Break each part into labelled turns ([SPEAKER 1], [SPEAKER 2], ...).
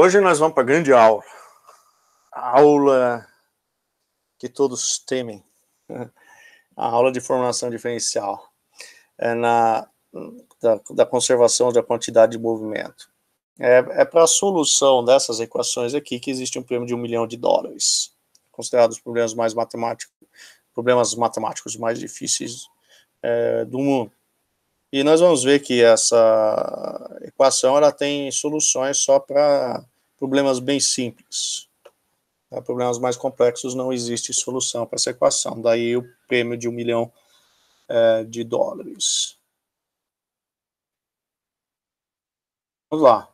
[SPEAKER 1] Hoje nós vamos para a grande aula. A aula que todos temem. A aula de formulação diferencial. Da conservação da quantidade de movimento. É para a solução dessas equações aqui que existe um prêmio de $1 milhão, considerados problemas matemáticos mais difíceis do mundo. E nós vamos ver que essa equação ela tem soluções só para problemas bem simples. Para problemas mais complexos não existe solução para essa equação. Daí o prêmio de $1 milhão. Vamos lá.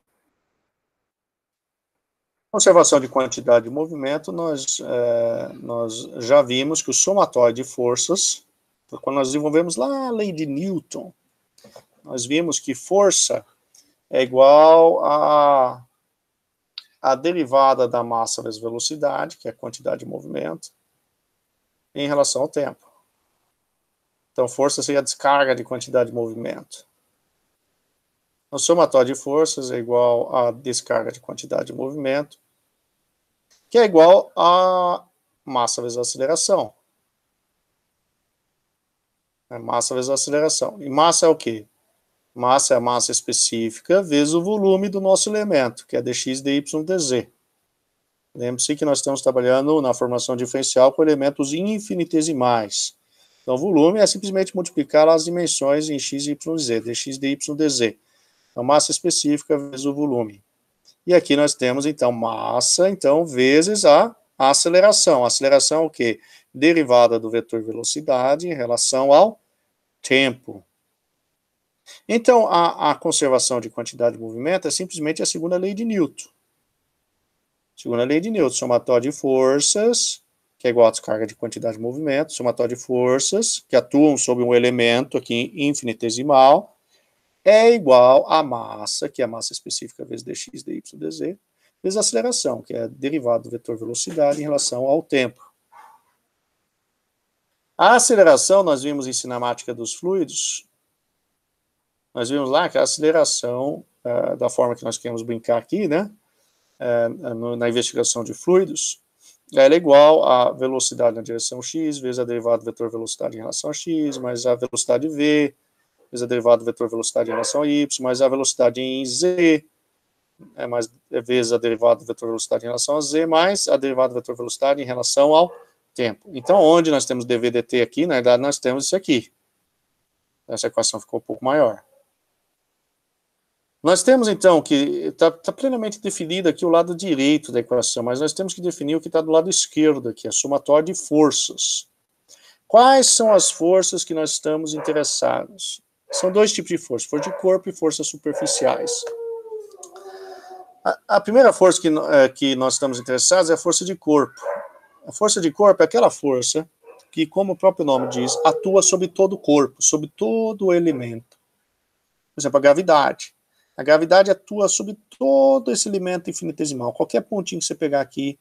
[SPEAKER 1] Conservação de quantidade de movimento, nós já vimos que o somatório de forças, quando nós desenvolvemos lá a lei de Newton, nós vimos que força é igual a derivada da massa vezes velocidade, que é a quantidade de movimento, em relação ao tempo. Então, força seria a descarga de quantidade de movimento. O somatório de forças é igual a descarga de quantidade de movimento, que é igual a massa vezes aceleração. Massa vezes aceleração. E massa é o quê? Massa é a massa específica vezes o volume do nosso elemento, que é dx, dy, dz. Lembre-se que nós estamos trabalhando na formação diferencial com elementos infinitesimais. Então, o volume é simplesmente multiplicar as dimensões em x, y, z, dx, dy, dz. Então, massa específica vezes o volume. E aqui nós temos, então, massa, vezes a aceleração. A aceleração é o quê? Derivada do vetor velocidade em relação ao tempo. Então, a conservação de quantidade de movimento é simplesmente a segunda lei de Newton. Segunda lei de Newton, somatório de forças, que é igual a descarga de quantidade de movimento, somatório de forças, que atuam sobre um elemento aqui infinitesimal, é igual a massa, que é a massa específica vezes dx, dy, dz, vezes a aceleração, que é a derivada do vetor velocidade em relação ao tempo. A aceleração, nós vimos em cinemática dos fluidos, nós vimos lá que a aceleração, da forma que nós queremos brincar aqui, né, na investigação de fluidos, ela é igual a velocidade na direção x, vezes a derivada do vetor velocidade em relação a x, mais a velocidade v, vezes a derivada do vetor velocidade em relação a y, mais a velocidade em z, mais vezes a derivada do vetor velocidade em relação a z, mais a derivada do vetor velocidade em relação ao tempo. Então, onde nós temos dv dt aqui, na verdade, nós temos isso aqui. Essa equação ficou um pouco maior. Nós temos, então, que está plenamente definido aqui o lado direito da equação, mas nós temos que definir o que está do lado esquerdo aqui, a somatória de forças. Quais são as forças que nós estamos interessados? São dois tipos de força de corpo e forças superficiais. A primeira força que nós estamos interessados é a força de corpo. A força de corpo é aquela força que, como o próprio nome diz, atua sobre todo o corpo, sobre todo o elemento. Por exemplo, a gravidade. A gravidade atua sobre todo esse elemento infinitesimal. Qualquer pontinho que você pegar aqui,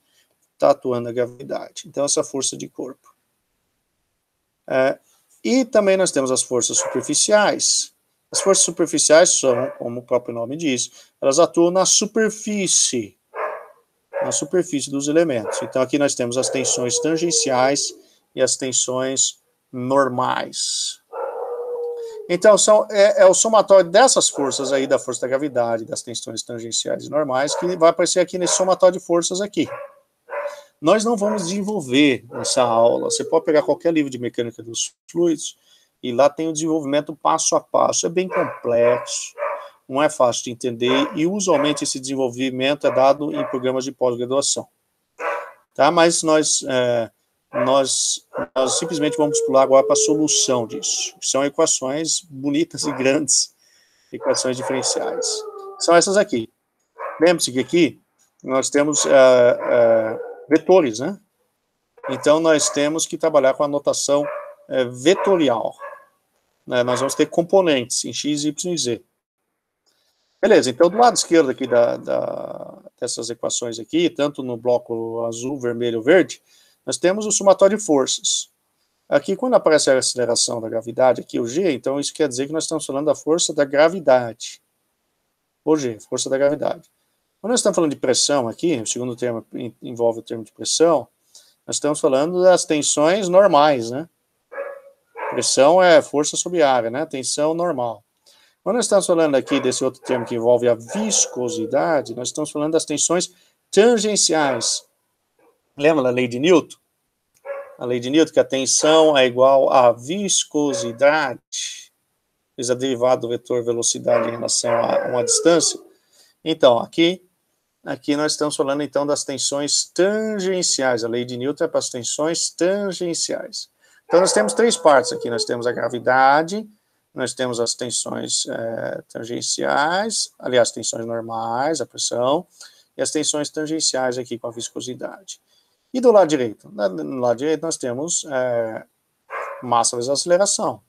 [SPEAKER 1] está atuando a gravidade. Então, essa força de corpo. E também nós temos as forças superficiais. As forças superficiais são, como o próprio nome diz, elas atuam na superfície dos elementos. Então, aqui nós temos as tensões tangenciais e as tensões normais. Então, é o somatório dessas forças aí, da força da gravidade, das tensões tangenciais e normais, que vai aparecer aqui nesse somatório de forças aqui. Nós não vamos desenvolver nessa aula. Você pode pegar qualquer livro de mecânica dos fluidos e lá tem o desenvolvimento passo a passo. É bem complexo, não é fácil de entender e usualmente esse desenvolvimento é dado em programas de pós-graduação. Tá? Mas nós simplesmente vamos pular agora para a solução disso. São equações bonitas e grandes, equações diferenciais. São essas aqui. Lembre-se que aqui nós temos vetores, né? Então, nós temos que trabalhar com a notação vetorial. Né? Nós vamos ter componentes em x, y e z. Beleza, então, do lado esquerdo aqui dessas equações aqui, tanto no bloco azul, vermelho ou verde, nós temos o somatório de forças. Aqui, quando aparece a aceleração da gravidade, aqui o G, então isso quer dizer que nós estamos falando da força da gravidade. O G, força da gravidade. Quando nós estamos falando de pressão aqui, o segundo termo envolve o termo de pressão, nós estamos falando das tensões normais, né? Pressão é força sobre área, né? Tensão normal. Quando nós estamos falando aqui desse outro termo que envolve a viscosidade, nós estamos falando das tensões tangenciais. Lembra da lei de Newton? A lei de Newton, que a tensão é igual à viscosidade, vezes a derivada do vetor velocidade em relação a uma distância. Então, aqui nós estamos falando, então, das tensões tangenciais. A lei de Newton é para as tensões tangenciais. Então, nós temos três partes aqui. Nós temos a gravidade, nós temos as tensões tangenciais, aliás, tensões normais, a pressão, e as tensões tangenciais aqui com a viscosidade. E do lado direito? No lado direito nós temos massa vezes aceleração.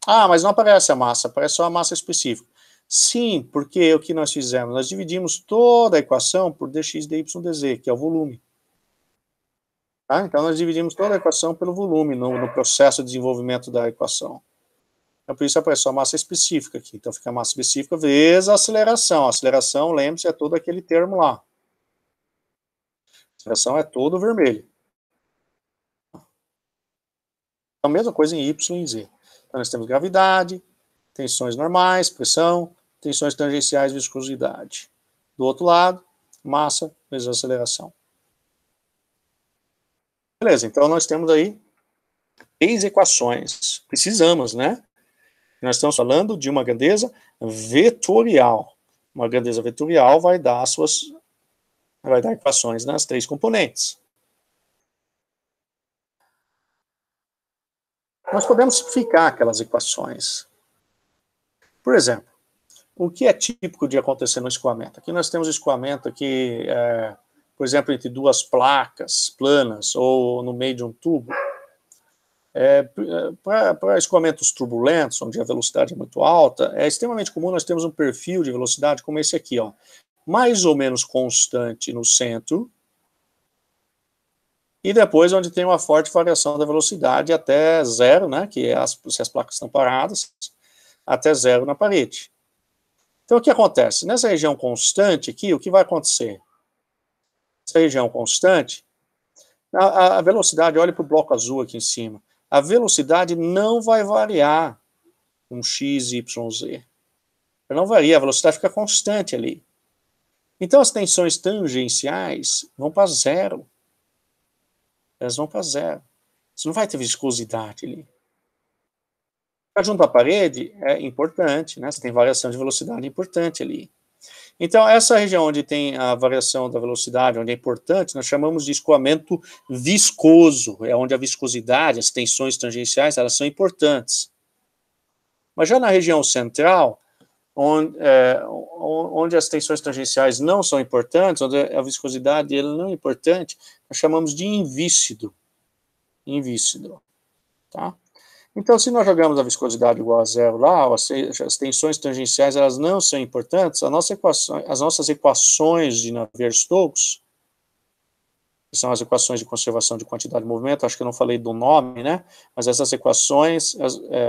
[SPEAKER 1] Ah, mas não aparece a massa, aparece só a massa específica. Sim, porque o que nós fizemos? Nós dividimos toda a equação por dx, dy, dz, que é o volume. Tá? Então nós dividimos toda a equação pelo volume no processo de desenvolvimento da equação. Então por isso aparece só a massa específica aqui. Então fica a massa específica vezes a aceleração. A aceleração, lembre-se, é todo aquele termo lá. A aceleração é todo vermelho. A mesma coisa em y e z. Então nós temos gravidade, tensões normais, pressão, tensões tangenciais, viscosidade. Do outro lado, massa vezes aceleração. Beleza, então nós temos aí 3 equações. Precisamos, né? Nós estamos falando de uma grandeza vetorial. Uma grandeza vetorial vai dar equações nas 3 componentes. Nós podemos simplificar aquelas equações. Por exemplo, o que é típico de acontecer no escoamento? Aqui nós temos escoamento aqui, por exemplo, entre 2 placas planas ou no meio de um tubo. Para escoamentos turbulentos, onde a velocidade é muito alta, é extremamente comum nós termos um perfil de velocidade como esse aqui, ó, mais ou menos constante no centro, e depois onde tem uma forte variação da velocidade até zero, né, que é se as placas estão paradas, até zero na parede. Então o que acontece? Nessa região constante aqui, o que vai acontecer? Nessa região constante, a velocidade, olha para o bloco azul aqui em cima, a velocidade não vai variar com x, y, z. Ela não varia, a velocidade fica constante ali. Então as tensões tangenciais vão para zero. Elas vão para zero. Você não vai ter viscosidade ali. Ficar junto à parede é importante, né? Você tem variação de velocidade importante ali. Então, essa região onde tem a variação da velocidade, onde é importante, nós chamamos de escoamento viscoso. É onde a viscosidade, as tensões tangenciais, elas são importantes. Mas já na região central, onde as tensões tangenciais não são importantes, onde a viscosidade ela não é importante, nós chamamos de invícido. Invícido. Tá? Então, se nós jogamos a viscosidade igual a zero lá, as tensões tangenciais elas não são importantes, as nossas equações de Navier-Stokes, que são as equações de conservação de quantidade de movimento, acho que eu não falei do nome, né? Mas essas equações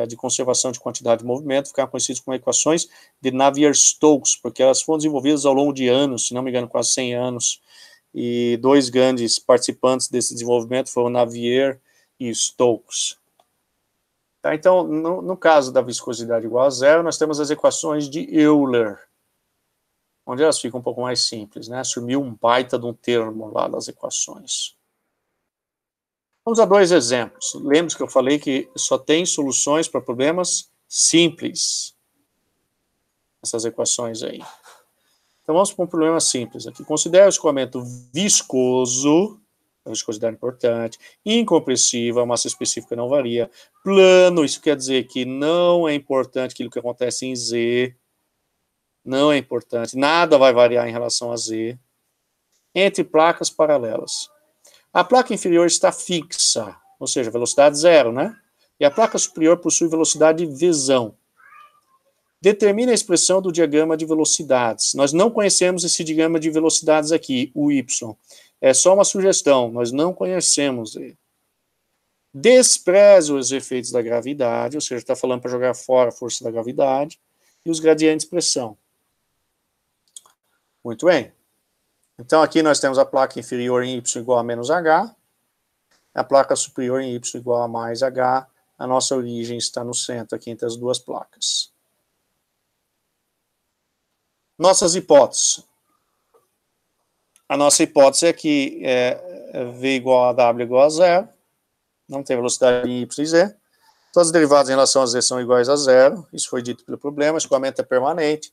[SPEAKER 1] de conservação de quantidade de movimento ficaram conhecidas como equações de Navier-Stokes, porque elas foram desenvolvidas ao longo de anos, se não me engano, quase 100 anos, e 2 grandes participantes desse desenvolvimento foram Navier e Stokes. Tá, então, no caso da viscosidade igual a zero, nós temos as equações de Euler, onde elas ficam um pouco mais simples, né? Sumiu um baita de um termo lá das equações. Vamos a 2 exemplos. Lembre-se que eu falei que só tem soluções para problemas simples. Essas equações aí. Então vamos para um problema simples aqui. Considere o escoamento viscoso, a viscosidade importante, incompressível, a massa específica não varia, plano, isso quer dizer que não é importante aquilo que acontece em Z, não é importante, nada vai variar em relação a Z, entre placas paralelas. A placa inferior está fixa, ou seja, velocidade zero, né? E a placa superior possui velocidade Vzão. Determine a expressão do diagrama de velocidades. Nós não conhecemos esse diagrama de velocidades aqui, o Y. É só uma sugestão, nós não conhecemos ele. Despreze os efeitos da gravidade, ou seja, está falando para jogar fora a força da gravidade, e os gradientes de pressão. Muito bem. Então, aqui nós temos a placa inferior em y igual a menos h, a placa superior em y igual a mais h, a nossa origem está no centro, aqui entre as duas placas. Nossas hipóteses. A nossa hipótese é que v igual a w igual a zero, não tem velocidade em y e z, todas as derivadas em relação a z são iguais a zero, isso foi dito pelo problema, escoamento é permanente,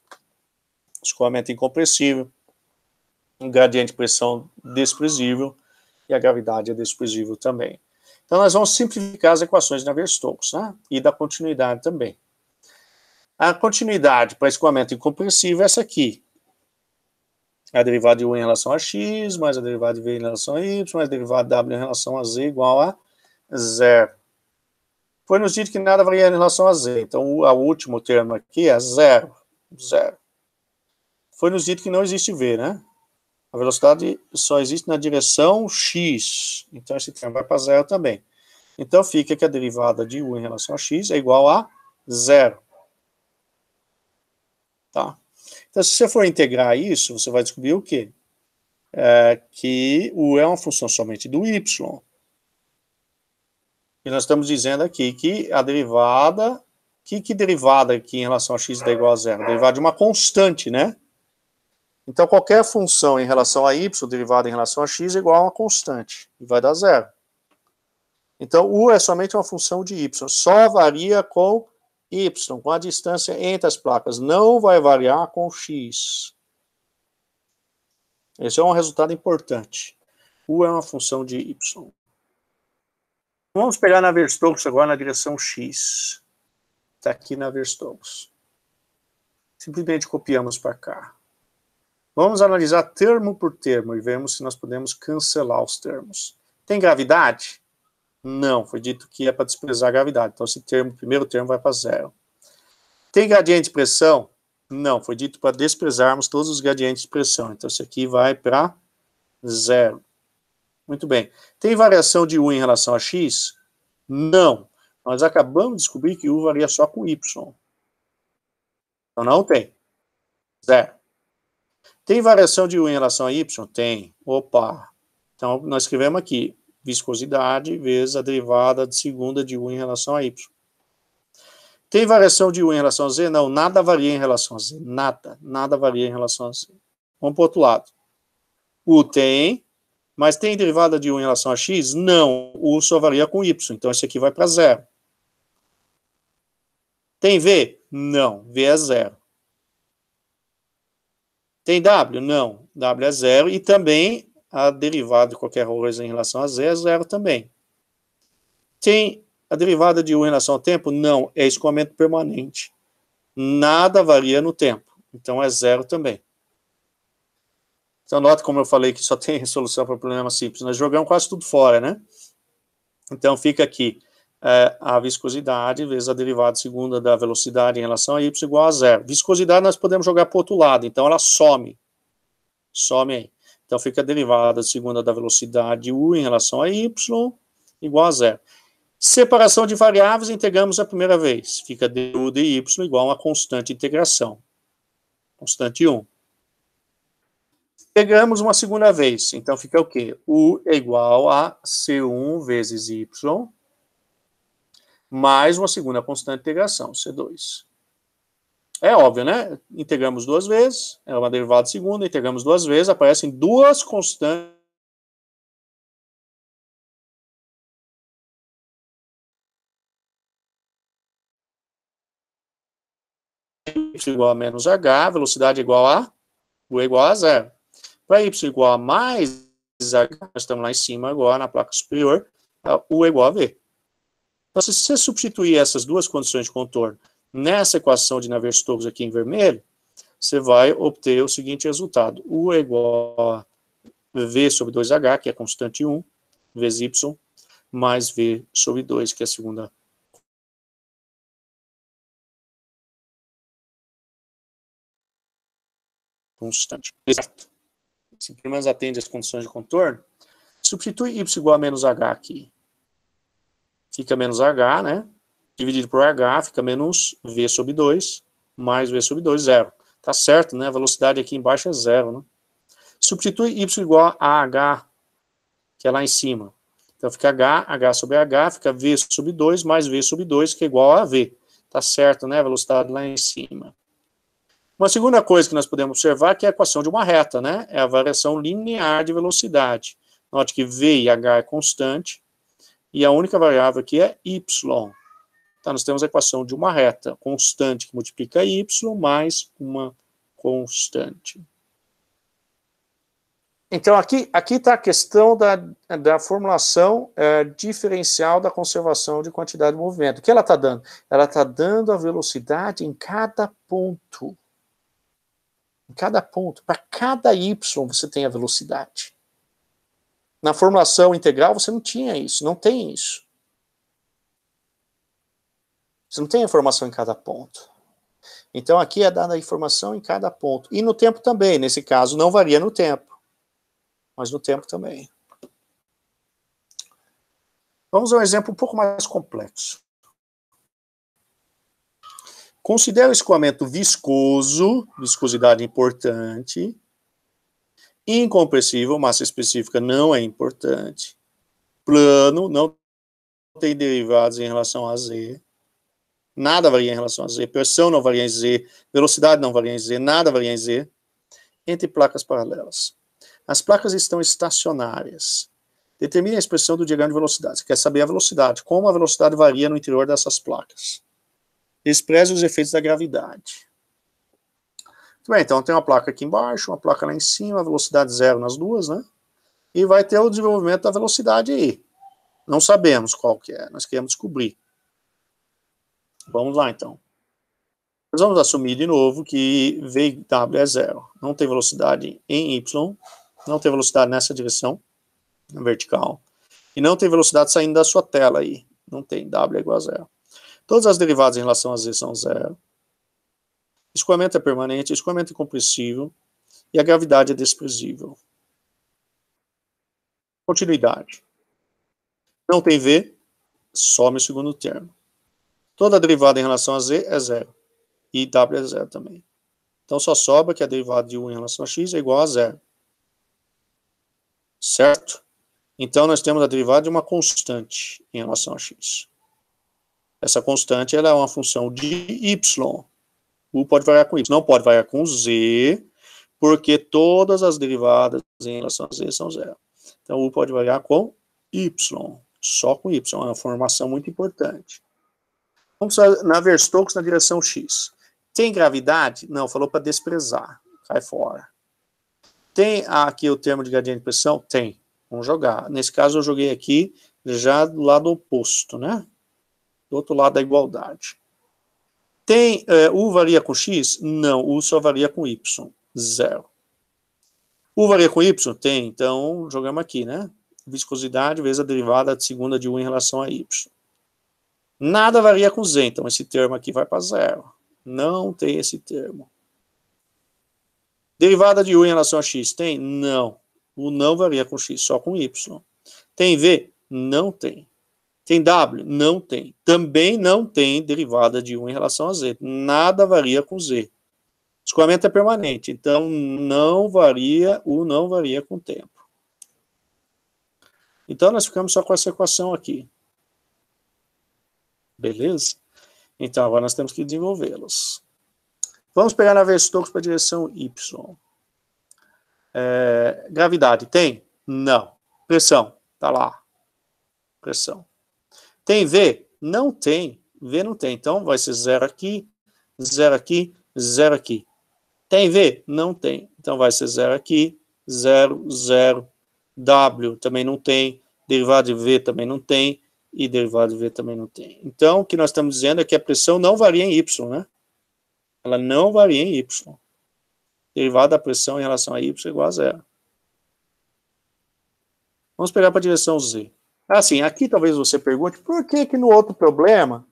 [SPEAKER 1] escoamento é incompressível, um gradiente de pressão desprezível, e a gravidade é desprezível também. Então, nós vamos simplificar as equações de Navier-Stokes, né? E da continuidade também. A continuidade para escoamento incompressível é essa aqui. A derivada de u em relação a x, mais a derivada de v em relação a y, mais a derivada de w em relação a z igual a zero. Foi nos dito que nada varia em relação a z, então o último termo aqui é zero. Zero. Foi nos dito que não existe v, né? A velocidade só existe na direção x, então esse termo vai para zero também. Então fica que a derivada de u em relação a x é igual a zero. Tá? Então, se você for integrar isso, você vai descobrir o quê? Que u é uma função somente do y. E nós estamos dizendo aqui que a derivada... Que derivada aqui em relação a x é igual a zero? A derivada de uma constante, né? Então, qualquer função em relação a y, derivada em relação a x, é igual a uma constante. E vai dar zero. Então, u é somente uma função de y. Só varia com y, com a distância entre as placas. Não vai variar com x. Esse é um resultado importante. U é uma função de y. Vamos pegar Navier-Stokes agora na direção x. Está aqui Navier-Stokes. Simplesmente copiamos para cá. Vamos analisar termo por termo e vemos se nós podemos cancelar os termos. Tem gravidade? Não, foi dito que é para desprezar a gravidade. Então, esse termo, o primeiro termo vai para zero. Tem gradiente de pressão? Não, foi dito para desprezarmos todos os gradientes de pressão. Então, esse aqui vai para zero. Muito bem. Tem variação de u em relação a x? Não. Nós acabamos de descobrir que u varia só com y. Então, não tem. Zero. Tem variação de u em relação a y? Tem. Opa. Então, nós escrevemos aqui, viscosidade vezes a derivada de segunda de u em relação a y. Tem variação de u em relação a z? Não, nada varia em relação a z. Nada varia em relação a z. Vamos para o outro lado. U tem, mas tem derivada de u em relação a x? Não, u só varia com y, então esse aqui vai para zero. Tem v? Não, v é zero. Tem w? Não, w é zero, e também a derivada de qualquer coisa em relação a z é zero também. Tem a derivada de u em relação ao tempo? Não, é escoamento permanente. Nada varia no tempo, então é zero também. Então, nota como eu falei que só tem resolução para problema simples. Nós jogamos quase tudo fora, né? Então, fica aqui a viscosidade vezes a derivada segunda da velocidade em relação a y igual a zero. Viscosidade nós podemos jogar para o outro lado, então ela some. Some aí. Então, fica a derivada segunda da velocidade u em relação a y igual a zero. Separação de variáveis, integramos a primeira vez. Fica du de y igual a uma constante de integração. Constante 1. Integramos uma segunda vez. Então, fica o quê? U é igual a C1 vezes y mais uma segunda constante de integração, C2. É óbvio, né? Integramos duas vezes, é uma derivada segunda, integramos duas vezes, aparecem duas constantes igual a menos h, velocidade igual a u é igual a zero. Para y igual a mais h, nós estamos lá em cima agora, na placa superior, u é igual a v. Então, se você substituir essas duas condições de contorno nessa equação de Navier-Stokes aqui em vermelho, você vai obter o seguinte resultado. U é igual a v sobre 2h, que é a constante 1, vezes y, mais v sobre 2, que é a segunda constante. Exato. Se pelo menos atende as condições de contorno, substitui y igual a menos h aqui. Fica menos h, né? Dividido por h, fica menos v sobre 2, mais v sobre 2, zero. Tá certo, né? A velocidade aqui embaixo é zero, né? Substitui y igual a h, que é lá em cima. Então fica h sobre h, fica v sobre 2, mais v sobre 2, que é igual a v. Tá certo, né? A velocidade lá em cima. Uma segunda coisa que nós podemos observar é que é a equação de uma reta, né? É a variação linear de velocidade. Note que v e h é constante, e a única variável aqui é y. Então, nós temos a equação de uma reta constante que multiplica y mais uma constante. Então, aqui está a questão da formulação diferencial da conservação de quantidade de movimento. O que ela está dando? Ela está dando a velocidade em cada ponto. Em cada ponto. Para cada y você tem a velocidade. Na formulação integral você não tinha isso, não tem isso. Você não tem a informação em cada ponto. Então aqui é dada a informação em cada ponto. E no tempo também, nesse caso não varia no tempo, mas no tempo também. Vamos a um exemplo um pouco mais complexo. Considere o escoamento viscoso, viscosidade importante, incompressível, massa específica não é importante, plano, não tem derivados em relação a z, nada varia em relação a z, pressão não varia em z, velocidade não varia em z, nada varia em z, entre placas paralelas. As placas estão estacionárias. Determine a expressão do diagrama de velocidade. Você quer saber a velocidade, como a velocidade varia no interior dessas placas. Despreze os efeitos da gravidade. Muito bem, então tem uma placa aqui embaixo, uma placa lá em cima, velocidade zero nas duas, né? E vai ter o desenvolvimento da velocidade aí. Não sabemos qual que é, nós queremos descobrir. Vamos lá, então. Nós vamos assumir de novo que V e W é zero. Não tem velocidade em Y, não tem velocidade nessa direção, na vertical, e não tem velocidade saindo da sua tela aí. Não tem, W é igual a zero. Todas as derivadas em relação a Z são zero. Escoamento é permanente, escoamento é incompressível, e a gravidade é desprezível. Continuidade. Não tem V, some o segundo termo. Toda derivada em relação a Z é zero. E W é zero também. Então só sobra que a derivada de 1 em relação a x é igual a zero. Certo? Então nós temos a derivada de uma constante em relação a x. Essa constante ela é uma função de y. U pode variar com y. Não pode variar com z, porque todas as derivadas em relação a z são zero. Então U pode variar com y. Só com y. É uma informação muito importante. Vamos na Navier-Stokes na direção x. Tem gravidade? Não, falou para desprezar. Cai fora. Tem aqui o termo de gradiente de pressão? Tem. Vamos jogar. Nesse caso eu joguei aqui já do lado oposto, né? Do outro lado da igualdade. Tem U varia com x? Não, U só varia com y. Zero. U varia com y? Tem. Então jogamos aqui, né? Viscosidade vezes a derivada de segunda de U em relação a y. Nada varia com z, então esse termo aqui vai para zero. Não tem esse termo. Derivada de U em relação a x tem? Não. U não varia com x, só com y. Tem V? Não tem. Tem W? Não tem. Também não tem derivada de U em relação a z. Nada varia com z. Escoamento é permanente, então não varia, U não varia com o tempo. Então nós ficamos só com essa equação aqui. Beleza? Então agora nós temos que desenvolvê-los. Vamos pegar Navier-Stokes para a direção y. Gravidade tem? Não. Pressão? Está lá. Pressão. Tem V? Não tem. V não tem. Então vai ser zero aqui, zero aqui, zero aqui. Tem V? Não tem. Então vai ser zero aqui, zero, zero. W também não tem. Derivada de V também não tem. E derivada de V também não tem. Então o que nós estamos dizendo é que a pressão não varia em Y, né? Ela não varia em Y. Derivada da pressão em relação a Y é igual a zero. Vamos pegar para a direção Z. Assim, aqui talvez você pergunte, por que que no outro problema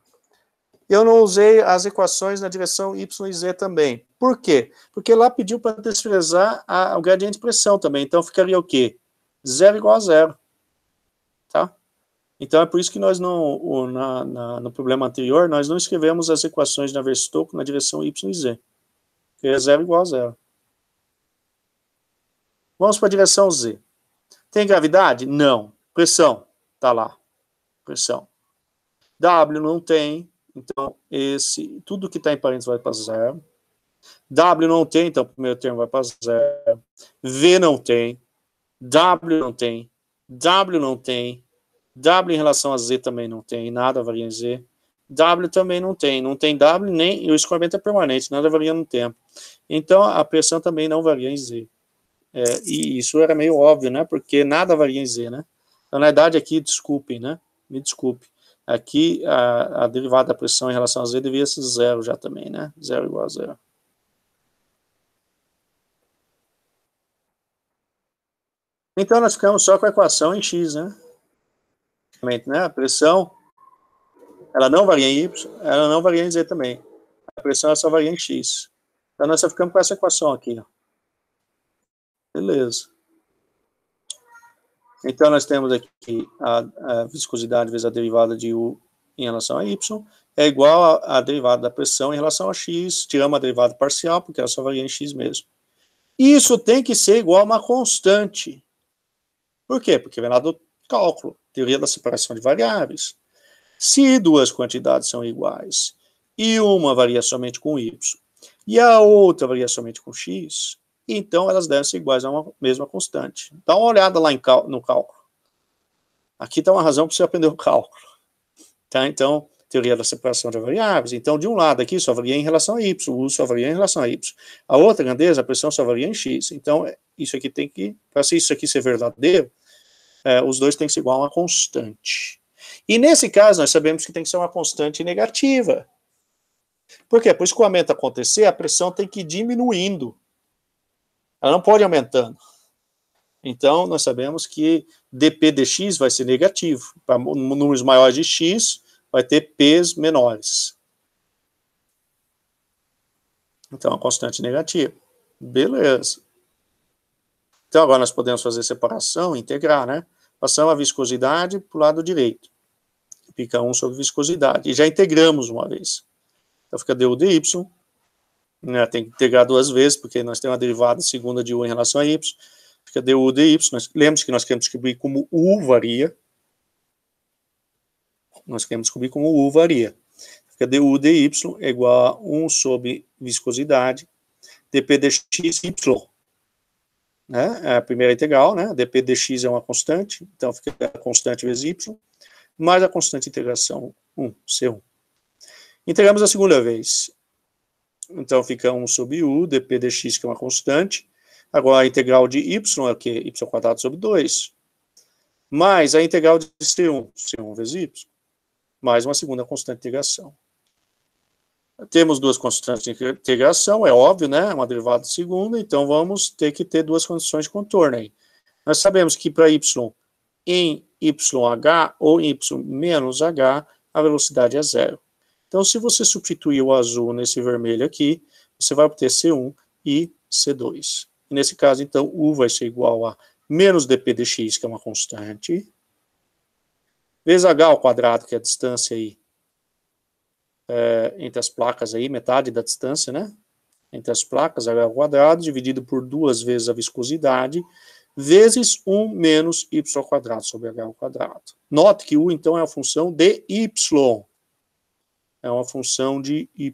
[SPEAKER 1] eu não usei as equações na direção Y e Z também? Por quê? Porque lá pediu para desprezar o gradiente de pressão também. Então ficaria o quê? Zero igual a zero. Tá? Então é por isso que nós não, no problema anterior, nós não escrevemos as equações de Navier-Stokes na direção Y e Z. Porque é zero igual a zero. Vamos para a direção Z. Tem gravidade? Não. Pressão? Está lá. Pressão. W não tem, então tudo que está em parênteses vai para zero. W não tem, então o primeiro termo vai para zero. V não tem. W não tem. W não tem. W em relação a Z também não tem, nada varia em Z. W também não tem W nem, e o escoamento é permanente, nada varia no tempo. Então a pressão também não varia em Z. E isso era meio óbvio, né? Porque nada varia em Z, né? Então, na verdade, aqui, desculpem, né? Me desculpe. Aqui, a derivada da pressão em relação a Z devia ser zero já também, né? Zero igual a zero. Então, nós ficamos só com a equação em X, né? A pressão, ela não varia em Y, ela não varia em Z também. A pressão ela só varia em X. Então, nós só ficamos com essa equação aqui, ó. Beleza. Então, nós temos aqui a viscosidade vezes a derivada de U em relação a Y, é igual a derivada da pressão em relação a X, tiramos a derivada parcial, porque ela só varia em X mesmo. Isso tem que ser igual a uma constante. Por quê? Porque vem lá do cálculo, teoria da separação de variáveis. Se duas quantidades são iguais, e uma varia somente com Y, e a outra varia somente com X, então elas devem ser iguais a uma mesma constante. Dá uma olhada lá no cálculo. Aqui está uma razão para você aprender o cálculo. Tá? Então, teoria da separação de variáveis. Então, de um lado aqui só varia em relação a Y, o U só varia em relação a Y. A outra grandeza, a pressão só varia em X. Então, isso aqui tem que, para isso aqui ser verdadeiro, os dois têm que ser igual a uma constante. E nesse caso, nós sabemos que tem que ser uma constante negativa. Por quê? Para o escoamento acontecer, a pressão tem que ir diminuindo. Ela não pode ir aumentando. Então, nós sabemos que dP dx vai ser negativo. Para números maiores de x, vai ter p's menores. Então, a constante negativa. Beleza. Então, agora nós podemos fazer separação, integrar, né? Passamos a viscosidade para o lado direito. Fica 1 sobre viscosidade. E já integramos uma vez. Então, fica du dy. Né? Tem que integrar duas vezes, porque nós temos uma derivada segunda de U em relação a Y. Fica du dy. Lembre-se que nós queremos descobrir como U varia. Nós queremos descobrir como U varia. Fica du dy é igual a 1 sobre viscosidade, dp dx, y. Né? É a primeira integral, né? dp dx é uma constante, então fica a constante vezes y, mais a constante de integração 1, C1. Integramos a segunda vez. Então fica 1 sobre u, dp dx, que é uma constante. Agora a integral de y é o quê? Y² sobre 2. Mais a integral de C1 vezes y. Mais uma segunda constante de integração. Temos duas constantes de integração, é óbvio, né? Uma derivada segunda, então vamos ter que ter duas condições de contorno aí. Nós sabemos que para y em YH ou y menos H, a velocidade é zero. Então, se você substituir o azul nesse vermelho aqui, você vai obter C1 e C2. E nesse caso, então, U vai ser igual a menos dp dx, que é uma constante, vezes H ao quadrado, que é a distância aí, entre as placas aí, metade da distância, né? Entre as placas, H ao quadrado, dividido por 2 vezes a viscosidade, vezes 1 menos y² sobre H ao quadrado. Note que U, então, é a função de y. É uma função de y.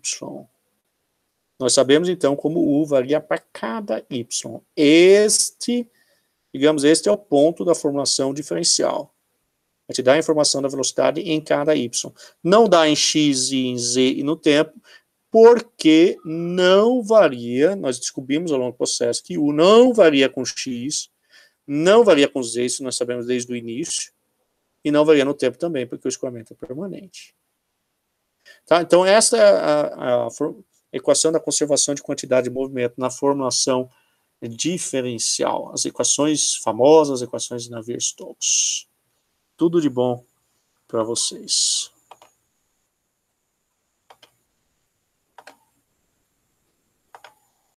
[SPEAKER 1] Nós sabemos, então, como U varia para cada y. Este é o ponto da formulação diferencial. Vai te dar a informação da velocidade em cada y. Não dá em x e em z e no tempo, porque não varia, nós descobrimos ao longo do processo que U não varia com x, não varia com z, isso nós sabemos desde o início, e não varia no tempo também, porque o escoamento é permanente. Tá? Então, essa é a equação da conservação de quantidade de movimento na formulação diferencial. As equações famosas, as equações de Navier-Stokes. Tudo de bom para vocês.